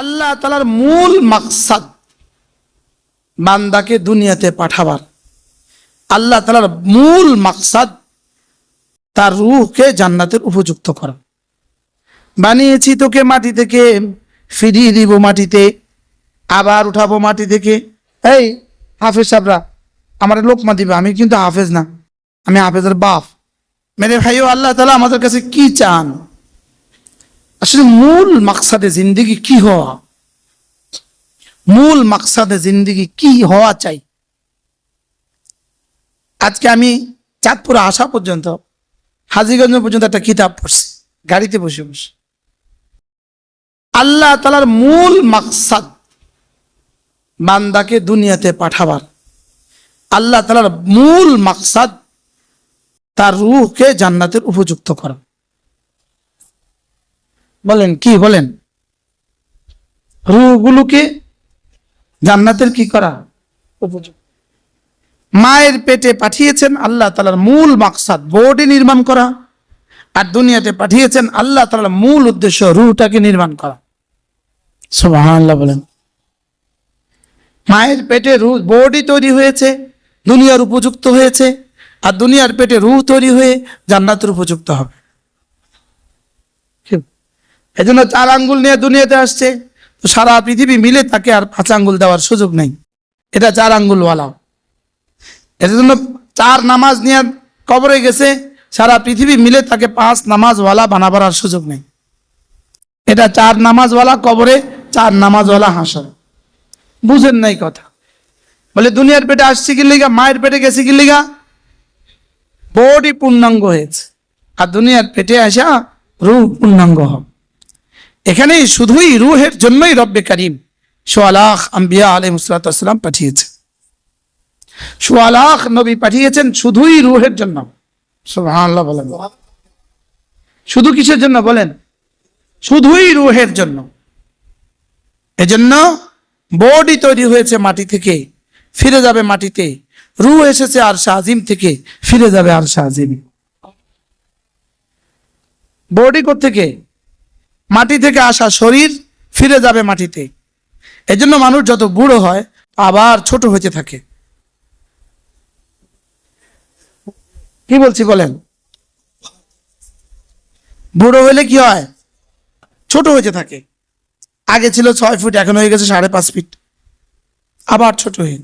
আল্লাহ তাআলার মূল মাকসাদ বান্দাকে দুনিয়াতে পাঠাবার। আল্লাহ তাআলার মূল মাকসাদ তার রূহকে জান্নাতের উপযুক্ত করা। বানিয়েছি তোকে মাটি থেকে, ফিরিয়ে দিব মাটিতে, আবার উঠাবো মাটি থেকে। এই হাফেজ সাহেবরা আমার লোকমা দিবে, আমি কিন্তু হাফেজ না, আমি হাফেজের বাপ। মেরে ভাইও, আল্লাহ তাআলা আমাদের কাছে কি চান? আসলে মূল মাকসাদে জিন্দেগি কি হওয়া, মূল মাকসাদে জিন্দেগি কি হওয়া চাই। আজকে আমি চাঁদপুরে আসা পর্যন্ত, হাজীগঞ্জ পর্যন্ত একটা কিতাব পড়ছি গাড়িতে বসে বসে। আল্লাহ তাআলার মূল মাকসাদ বান্দাকে দুনিয়াতে পাঠাবার। আল্লাহ তাআলার মূল মাকসাদ তার রূহকে জান্নাতের উপযুক্ত করা। বলেন কি বলেন? রূহগুলোকে জান্নাতের কি করা? উপযুক্ত। মায়ের পেটে পাঠিয়েছেন আল্লাহ তাআলার মূল মাকসাদ বডি নির্মাণ করা, আর দুনিয়াতে পাঠিয়েছেন আল্লাহ তাআলার মূল উদ্দেশ্য রূহটাকে নির্মাণ করা। সুবহানাল্লাহ বলেন। মায়ের পেটে রূহ বডি তৈরি হয়েছে, দুনিয়ার উপযুক্ত হয়েছে, আর দুনিয়ার পেটে রূহ তৈরি হয়ে জান্নাতের উপযুক্ত হবে। এজন্য 4 আঙ্গুল নিয়ে দুনিয়াতে আসছে, তো সারা পৃথিবী মিলে তাকে আর 5 আঙ্গুল দেওয়ার সুযোগ নেই, এটা 4 আঙ্গুলওয়ালা। এর জন্য 4 নামাজ নিয়ে কবরে গেছে, সারা পৃথিবী মিলে তাকে 5 নামাজওয়ালা বানাবার আর সুযোগ নেই। এটা 4 নামাজওয়ালা কবরে, 4 নামাজওয়ালা হাসর। বুঝেন নাই কথা? বলে দুনিয়ার পেটে আসছে কি লিগা, মায়ের পেটে গেছে কি লিগা? বডি পূর্ণাঙ্গ হয়েছে, আর দুনিয়ার পেটে আসা রূহ পূর্ণাঙ্গ হবে। এখানে শুধুই রূহের জন্যই রব্বে কারীম সোয়া লাখ আম্বিয়া আলাইহিসসালাতু ওয়াসসালাম পাঠিয়েছে, সোয়া লাখ নবী পাঠিয়েছেন শুধুই রূহের জন্য। সুবহানাল্লাহ বলেন। শুধু কিসের জন্য বলেন? শুধুই রূহের জন্য। এজন্য বডি তৈরি হয়েছে মাটি থেকে, ফিরে যাবে মাটিতে। রূহ এসেছে আরশে আজিম থেকে, ফিরে যাবে আরশে আজিম। বডি কোত্থেকে? মাটি থেকে আসা শরীর, ফিরে যাবে মাটিতে। এজন্য মানুষ যত বুড়ো হয় আবার ছোট হতে থাকে। কি বলছি বলেন? বুড়ো হইলে কি হয়? ছোট হতে থাকে। আগে ছিল 6 ফুট, এখন হয়ে গেছে 5.5 ফিট, আবার ছোট হয়ে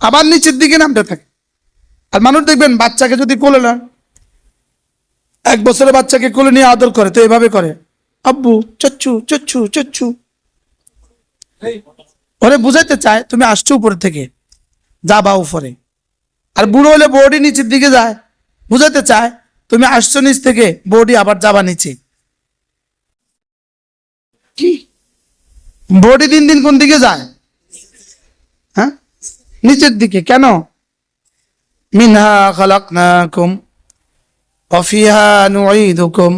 আবার নিচের দিকে নামতে থাকে। আর মানুষ দেখবেন বাচ্চাকে যদি কোলে না, 1 বছরের বাচ্চাকে কোলে নিয়ে আদর করে, তো এভাবে করে, আব্বু চচ্চু চচ্চু চচ্চু। ওরে বুঝাইতে চায় তুমি আসছো উপরে থেকে, যাবা উপরে। আর বুড়ো হলে বডি নিচের দিকে যায়, বুঝাইতে চায় তুমি আসছো নিচ থেকে, বডি আবার যাবা নিচে। কি বডি দিন দিন কোন দিকে যায়? হ্যাঁ, নিচের দিকে। কেন? মিনহা খালাকনাকুম ওয়া ফিহা নুঈদুকুম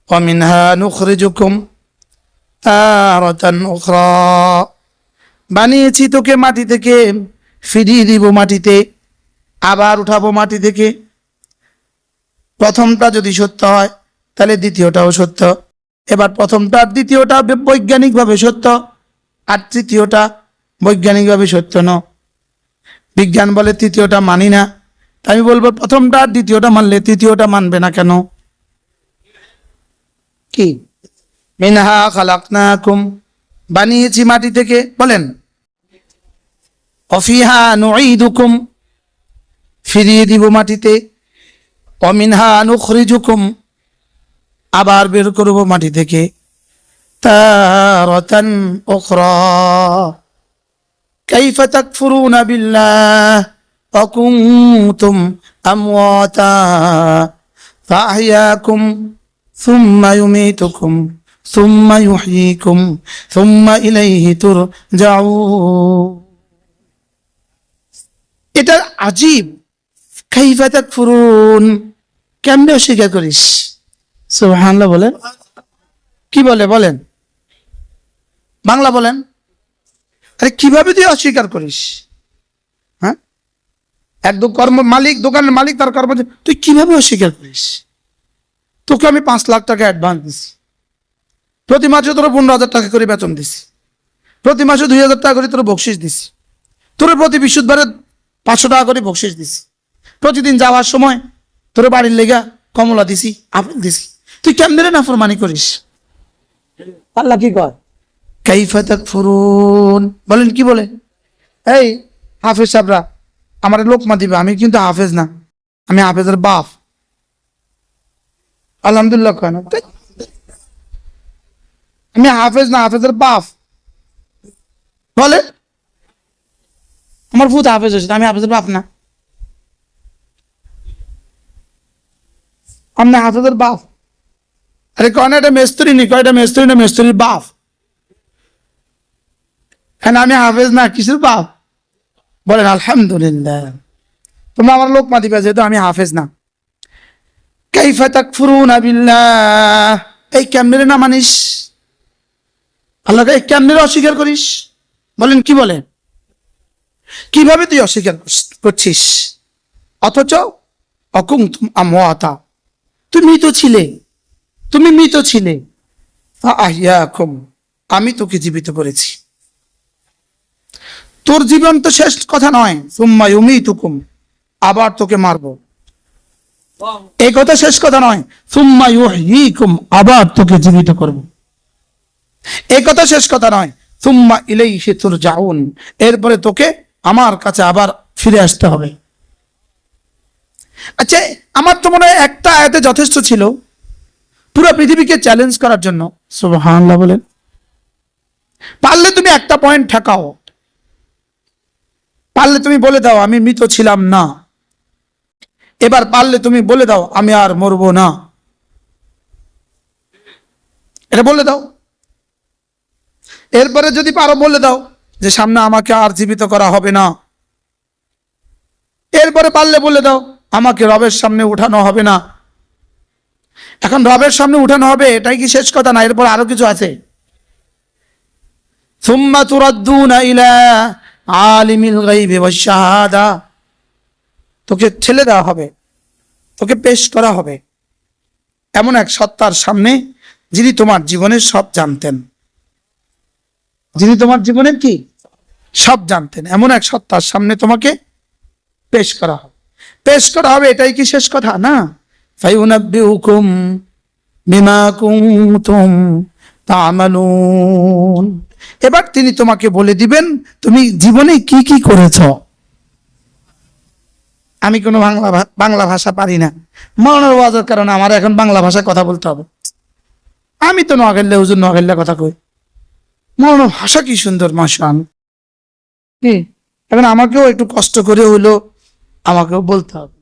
ওয়া মিনহা নুখরিজুকুম তারাতান উখরা। বানিয়েছি তোকে মাটি থেকে, ফিরিয়ে দিব মাটিতে, আবার উঠাবো মাটি থেকে। প্রথমটা যদি সত্য হয় তাহলে দ্বিতীয়টাও সত্য। এবার প্রথমটা আর দ্বিতীয়টা বৈজ্ঞানিকভাবে সত্য, আর তৃতীয়টা বৈজ্ঞানিকভাবে সত্য নয়। বিজ্ঞান বলে তৃতীয়টা মানি না, তাই আমি বলবো প্রথমটা আর দ্বিতীয়টা মানলে তৃতীয়টা মানবে না কেন? কি? মিনহা খালাকনাকুম, বানিয়েছি মাটি থেকে, বলেন। ওয়া ফিহা নুঈদুকুম, ফিরিয়ে দিব মাটিতে। ওয়া মিনহা নুখরিজুকুম, আবার বের করব মাটি থেকে। তারাতান উখরা কাইফা তাকফুরুনা বিল্লাহ ওয়া কুনতুম আমওয়াতা ফাআহইয়াকুম সুম্মা ইউমীতুকুম সুম্মা ইউহয়ীকুম সুম্মা ইলাইহি তুরজাউন। এটা আজীব। কাইফা তাকফুরুন, কেমনে অস্বীকার করিস? সুবহানাল্লাহ বলেন। কি বলে বলেন? বাংলা বলেন। আরে কিভাবে তুই অস্বীকার করিস? হ্যাঁ, একদম মালিক, দোকানের মালিক, তার কর্মচারী, তুই কিভাবে অস্বীকার করিস? তোকে আমি 5 লাখ টাকা অ্যাডভান্স দিচ্ছি, প্রতি মাসে তোর 15,000 টাকা করে বেতন দিছি, প্রতি মাসে 2,000 টাকা করে তোর বকশিস দিছি, তোর প্রতি বৃহস্পতিবারে 500 টাকা করে বকশিস দিছি, প্রতিদিন যাওয়ার সময় তোর বাড়ির লেগা কমলা দিছি, আপেল দিছি, তুই কেমনে রে নাফরমানি করিস? আল্লাহ কি কয়? কাইফা তাকফুরুন, বলেন কি বলে? এই হাফেজ সাহেবরা আমার লোকমা দিবে, আমি কিন্তু হাফেজ না, আমি হাফেজের বাপ। আলহামদুলিল্লাহ কয় না, আমি হাফেজ না, হাফেজের বাপ বলে। আমার ভূত হাফেজ হয়েছে, আমি হাফেজের বাপ না, আমি হাফেজের বাপ। আরে কয় না এটা মেস্তুরি নি, কয়টা মেস্তুরি না, মেস্তুরির বাপ। হ্যাঁ আমি হাফেজ না, কিসের বাপ? বলেন আলহামদুলিল্লাহ। তোমরা আমার লোকমা দিবে যেহেতু আমি হাফেজ না। কাইফা তাকফুরুনা বিল্লাহ, এই কেমনে না মানিস আল্লাহকে, এই কেমনে অস্বীকার করিস? বলেন কি বলে? কিভাবে তুই অস্বীকার করছিস? অথচ অকুনতুম আমওয়াতা, তুমি মৃত ছিলে, তুমি মৃত ছিলে, ফাআহইয়াকুম, আমি তোকে জীবিত করেছি। তোর জীবন তো শেষ কথা নয়, সুম্মা ইউমিতুকুম, আবার তোকে মারবো, এই কথা শেষ কথা নয়, সুম্মা ইউহয়িকুম, আবার তোকে জীবিত করব, এই কথা শেষ কথা নয়, সুম্মা ইলাইহি তুরজাউন, এরপরে তোকে আমার কাছে আবার ফিরে আসতে হবে। আচ্ছা আমার তো মনে হয় একটা আয়াতে যথেষ্ট ছিল পুরো পৃথিবীকে চ্যালেঞ্জ করার জন্য। সুবহানাল্লাহ বলেন। পারলে তুমি একটা পয়েন্ট ঠেকাও, পারলে তুমি বলে দাও আমি মৃত ছিলাম না, এবার পারলে তুমি বলে দাও আমি আর মরবো না, এটা বলে দাও। এরপরে যদি পারো বলে দাও যে সামনে আমাকে আর জীবিত করা হবে না, এরপরে পারলে বলে দাও আমাকে রবের সামনে উঠানো হবে না। এখন রবের সামনে উঠানো হবে এটাই কি শেষ কথা না? এরপর আরো কিছু আছে। সুম্মা তুরাদ্দুনা ইলা আলিমিল গায়বি ওয়াশ শাহাদা, তোকে ঠেলে দেওয়া হবে, তোকে পেশ করা হবে এমন এক সত্তার সামনে যিনি তোমার জীবনের সব জানতেন, যিনি তোমার জীবনের কি সব জানতেন, এমন এক সত্তার সামনে তোমাকে পেশ করা হবে। পেশ করা হবে এটাই কি শেষ কথা না? ফায়ুনাব্বিউকুম বিমা কুনতুম তা'মালুন, এবার তিনি তোমাকে বলে দিবেন তুমি জীবনে কি কি করেছ। আমি কোনো বাংলা ভাষা পারি না, মরণের ওয়াজের কারণে আমার এখন বাংলা ভাষায় কথা বলতে হবে। আমি তো নোয়াখালী হুজুর নোয়াখালী কথা কই, মরণের ভাষা কি সুন্দর মাশাআল্লাহ। কি এখন আমাকেও একটু কষ্ট করে হইলো আমাকেও বলতে হবে।